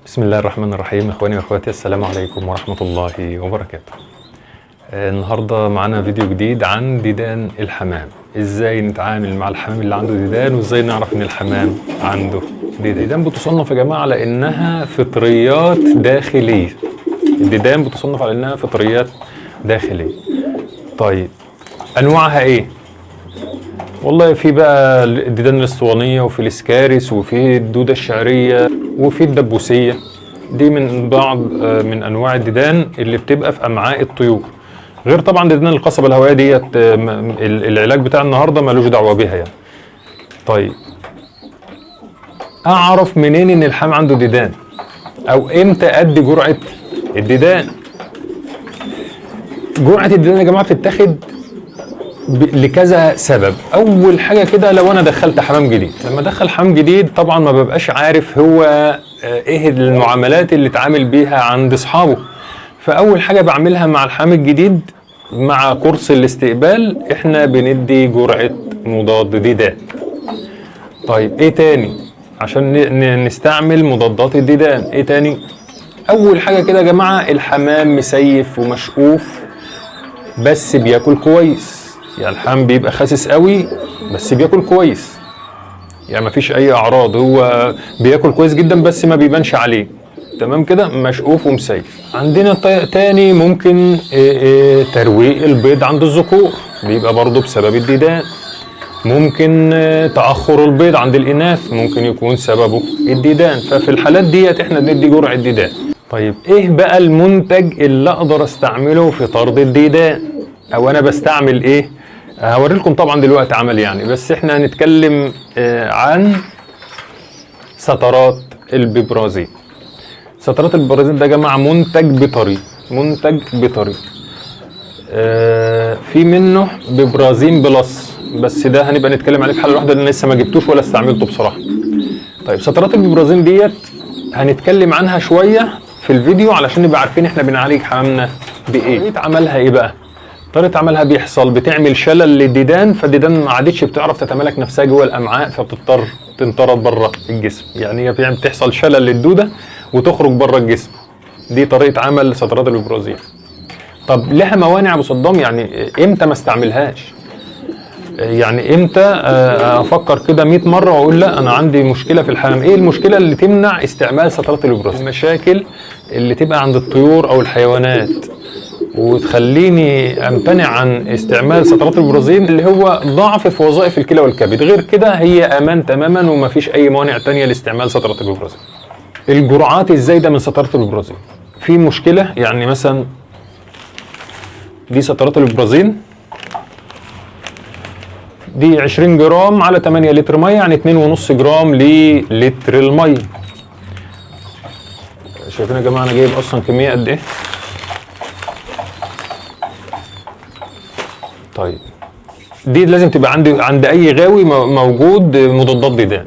بسم الله الرحمن الرحيم. اخواني واخواتي، السلام عليكم ورحمة الله وبركاته. النهاردة معانا فيديو جديد عن ديدان الحمام. ازاي نتعامل مع الحمام اللي عنده ديدان، وازاي نعرف ان الحمام عنده ديدان. الديدان بتصنف يا جماعة على انها فطريات داخلية. الديدان بتصنف على انها فطريات داخلية. طيب انواعها ايه؟ والله في بقى الديدان الاسطوانية، وفي الاسكارس، وفي الدودة الشعرية، وفي الدبوسية. دي من بعض من انواع الديدان اللي بتبقى في امعاء الطيور، غير طبعا ديدان القصبة الهوائية ديت. العلاج بتاع النهارده ملوش دعوة بيها يعني. طيب اعرف منين ان الحمام عنده ديدان، او امتى ادي جرعة الديدان؟ جرعة الديدان يا جماعة بتتاخد لكذا سبب. اول حاجه كده، لو انا دخلت حمام جديد، لما ادخل حمام جديد طبعا ما ببقاش عارف هو ايه المعاملات اللي اتعامل بيها عند اصحابه. فاول حاجه بعملها مع الحمام الجديد، مع كورس الاستقبال، احنا بندي جرعه مضاد ديدان. طيب ايه تاني عشان نستعمل مضادات الديدان؟ ايه تاني؟ اول حاجه كده يا جماعه، الحمام مسيف ومشقوف بس بياكل كويس. يعني الحمام بيبقى خاسس قوي بس بياكل كويس، يعني مفيش اي اعراض، هو بياكل كويس جدا بس ما بيبانش عليه. تمام كده، مشقوف ومسيف. عندنا تاني ممكن ترويق البيض عند الذكور، بيبقى برضه بسبب الديدان. ممكن تأخر البيض عند الإناث، ممكن يكون سببه الديدان. ففي الحالات ديت احنا بندي جرعة ديدان. طيب ايه بقى المنتج اللي اقدر استعمله في طرد الديدان، او انا بستعمل ايه؟ هوري لكم طبعا دلوقتي عمل يعني، بس احنا هنتكلم عن سترات البيبرازين. سترات البيبرازين ده يا جماعه منتج بيطري، منتج بيطري. في منه بيبرازين بلس، بس ده هنبقى نتكلم عليه في حاله واحده لان لسه ما جبتوش ولا استعملته بصراحه. طيب سترات البيبرازين ديت هنتكلم عنها شويه في الفيديو علشان نبقى عارفين احنا بنعالج حمامنا بايه. طريقه عملها ايه بقى؟ طريقه عملها بتعمل شلل للديدان، فالديدان ما عادتش بتعرف تتمالك نفسها جوه الامعاء، فبتضطر تنطرد بره الجسم. يعني هي بتحصل شلل للدوده وتخرج بره الجسم. دي طريقه عمل سترات البيبرازين. طب لها موانع يا ابو صدام؟ يعني امتى ما استعملهاش؟ يعني امتى افكر كده 100 مره واقول لا انا عندي مشكله في الحمام؟ ايه المشكله اللي تمنع استعمال سترات البيبرازين؟ المشاكل اللي تبقى عند الطيور او الحيوانات وتخليني امتنع عن استعمال سترات البيبرازين، اللي هو ضعف في وظائف الكلى والكبد. غير كده هي امان تماما ومفيش اي موانع تانية لاستعمال سترات البيبرازين. الجرعات الزايده من سترات البيبرازين في مشكله. يعني مثلا دي سترات البيبرازين دي 20 جرام على 8 لتر ميه، يعني 2.5 جرام للتر الميه. شايفين يا جماعه انا جايب اصلا كميه قد ايه؟ طيب دي لازم تبقى عند اي غاوي موجود مضادات ديدان.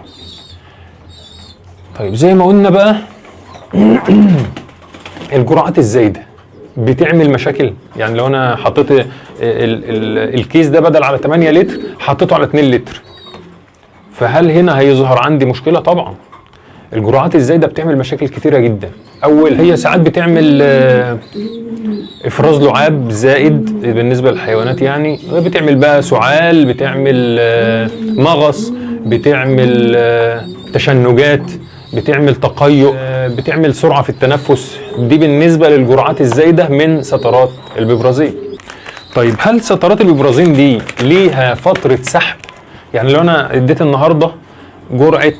طيب زي ما قلنا بقى الجرعات الزايده بتعمل مشاكل. يعني لو انا حطيت الكيس ده بدل على 8 لتر حطيته على 2 لتر، فهل هنا هيظهر عندي مشكله؟ طبعا. الجرعات الزايده بتعمل مشاكل كتيره جدا. اول هي ساعات بتعمل افراز لعاب زائد بالنسبه للحيوانات، يعني بتعمل بقى سعال، بتعمل مغص، بتعمل تشنجات، بتعمل تقيؤ، بتعمل سرعه في التنفس. دي بالنسبه للجرعات الزايده من سترات البيبرازين. طيب هل سترات البيبرازين دي ليها فتره سحب؟ يعني لو انا اديت النهارده جرعه،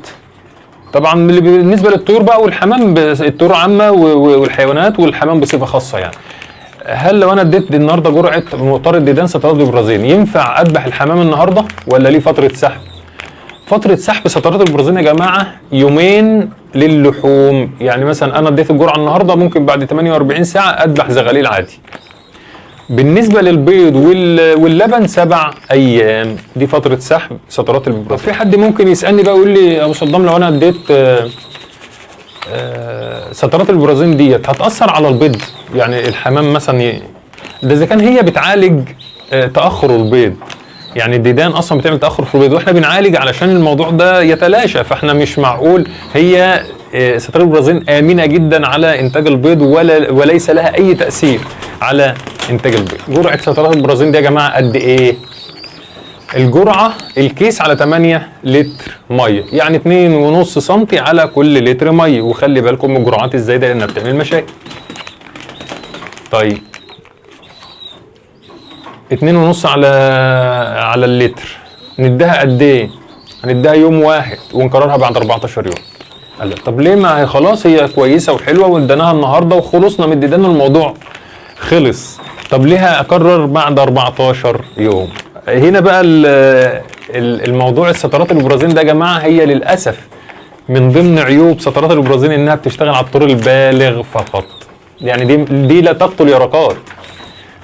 طبعا بالنسبه للطيور بقى والحمام، الطيور عامه والحيوانات والحمام بصفه خاصه يعني، هل لو انا اديت النهارده جرعه مطارد ديدان سترات البيبرازين ينفع اذبح الحمام النهارده ولا ليه فتره سحب؟ فتره سحب سترات البيبرازين يا جماعه يومين للحوم. يعني مثلا انا اديت الجرعه النهارده، ممكن بعد 48 ساعه اذبح زغاليل عادي. بالنسبه للبيض واللبن 7 ايام، دي فتره سحب سترات البيبرازين. في حد ممكن يسالني بقى يقول لي يا ابو صدام، لو انا اديت سترات البيبرازين ديت هتاثر على البيض؟ يعني الحمام مثلا ده اذا كان هي بتعالج تاخر البيض. يعني الديدان اصلا بتعمل تاخر في البيض، واحنا بنعالج علشان الموضوع ده يتلاشى، فاحنا مش معقول هي سترات البرازين امنه جدا على انتاج البيض وليس لها اي تاثير على انتاج البيض. جرعه سترات البرازين دي يا جماعه قد ايه؟ الجرعه الكيس على 8 لتر ميه، يعني 2.5 سم على كل لتر ميه، وخلي بالكم من الجرعات الزايده لانها بتعمل مشاكل. طيب 2.5 على اللتر، نديها قد ايه؟ هنديها يوم واحد ونكررها بعد 14 يوم. قال لك طب ليه؟ ما هي خلاص هي كويسه وحلوه واديناها النهارده وخلصنا من الديدان والموضوع خلص. طب ليه اكرر بعد 14 يوم؟ هنا بقى الموضوع السترات البرازين ده يا جماعه هي للاسف من ضمن عيوب سترات البرازين انها بتشتغل على الطور البالغ فقط. يعني دي لا تقتل يرقات،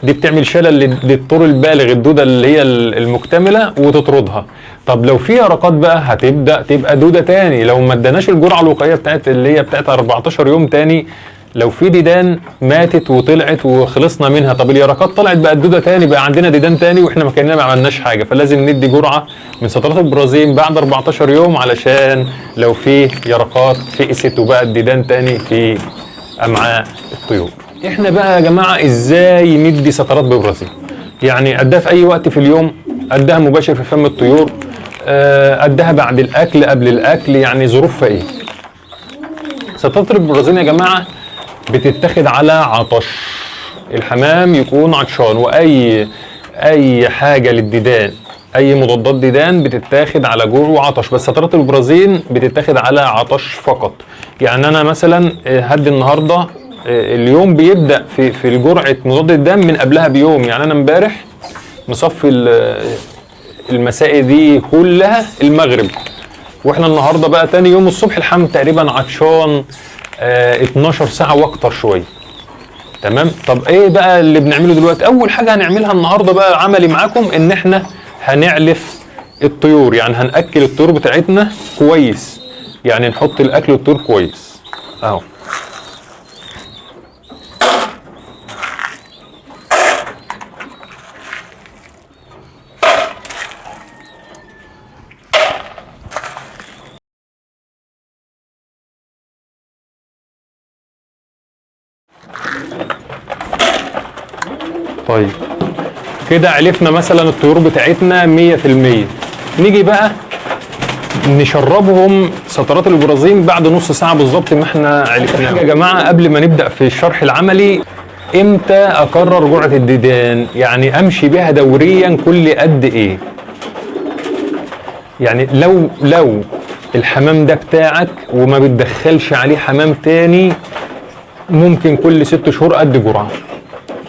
دي بتعمل شلل للطور البالغ، الدوده اللي هي المكتمله وتطردها. طب لو في يرقات بقى هتبدا تبقى دوده تاني، لو ما اداناش الجرعه الوقائيه بتاعت اللي هي بتاعت 14 يوم تاني، لو في ديدان ماتت وطلعت وخلصنا منها، طب اليرقات طلعت بقت دوده تاني، بقى عندنا ديدان تاني واحنا كاننا ما عملناش حاجه. فلازم ندي جرعه من سترات البرازين بعد 14 يوم علشان لو في يرقات فقست وبقت ديدان تاني في امعاء الطيور. احنا بقى يا جماعه ازاي ندي سترات ببرازيل؟ يعني اديها في اي وقت في اليوم، اديها مباشر في فم الطيور، اديها بعد الاكل قبل الاكل، يعني ظروفها ايه؟ سترات البرازيل يا جماعه بتتاخد على عطش، الحمام يكون عطشان، واي حاجه للديدان، اي مضادات ديدان بتتاخد على جوع وعطش، بس سترات البرازيل بتتاخد على عطش فقط. يعني انا مثلا هدي النهارده، اليوم بيبدا في الجرعه مضاد الدم من قبلها بيوم، يعني انا امبارح مصفي المسائي دي كلها المغرب، واحنا النهارده بقى تاني يوم الصبح الحمام تقريبا عطشان 12 ساعه واكتر شويه. تمام. طب ايه بقى اللي بنعمله دلوقتي؟ اول حاجه هنعملها النهارده بقى عملي معاكم ان احنا هنعلف الطيور، يعني هنأكل الطيور بتاعتنا كويس، يعني نحط الاكل للطيور كويس اهو. طيب كده علفنا مثلا الطيور بتاعتنا 100%، نيجي بقى نشربهم سترات البرازين بعد نص ساعه بالظبط ما احنا علفناها. يا جماعه قبل ما نبدا في الشرح العملي، امتى اكرر جرعه الديدان؟ يعني امشي بيها دوريا كل قد ايه؟ يعني لو الحمام ده بتاعك وما بتدخلش عليه حمام تاني، ممكن كل 6 شهور قد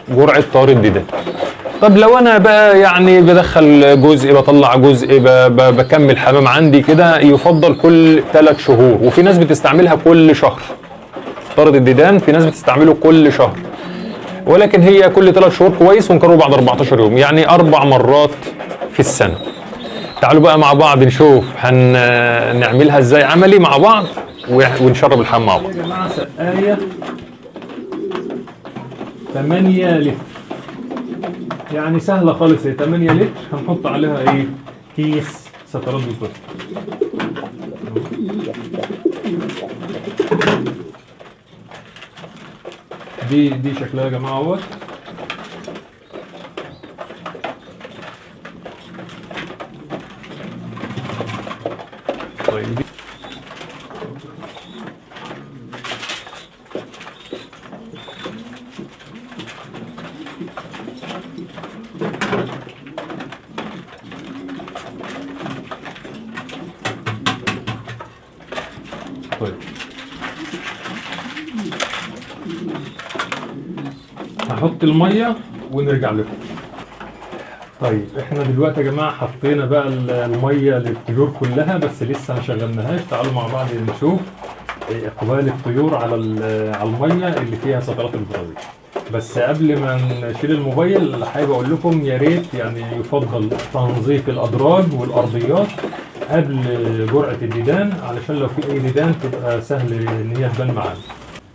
جرعه طار الديدان. طب لو انا بقى يعني بدخل جزء بطلع جزء بكمل حمام عندي كده، يفضل كل 3 شهور، وفي ناس بتستعملها كل شهر. طارد الديدان في ناس بتستعمله كل شهر، ولكن هي كل 3 شهور كويس، ونكرره بعد 14 يوم، يعني 4 مرات في السنه. تعالوا بقى مع بعض نشوف هنعملها ازاي عملي مع بعض ونشرب الحمام مع بعض. يا جماعه سقايه 8 لتر، يعني سهله خالص، هي 8 لتر هنحط عليها ايه؟ كيس سترات بالظبط. دي شكلها يا جماعه اهوت. طيب طيب هحط الميه ونرجع لكم. طيب احنا دلوقتي يا جماعه حطينا بقى الميه للطيور كلها، بس لسه ما شغلناهاش. تعالوا مع بعض نشوف اقبال الطيور على الميه اللي فيها سترات البرازيل. بس قبل ما نشيل الموبايل حابب اقول لكم يا ريت يعني يفضل تنظيف الادراج والارضيات قبل جرعه الديدان، علشان لو في اي ديدان تبقى سهل ان هي تبان معانا.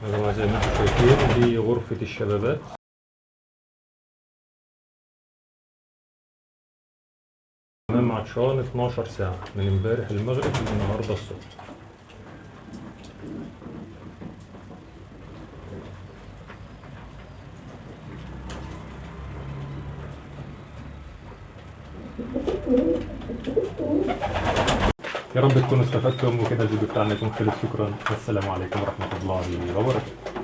يا جماعه زي ما انتم شايفين دي غرفه الشبابات، حمام عطشان 12 ساعه من امبارح المغرب للنهارده الصبح. يا رب تكونوا استفدتم، وكده الفيديو بتاعنا يكون خلص. شكرا والسلام عليكم ورحمة الله وبركاته.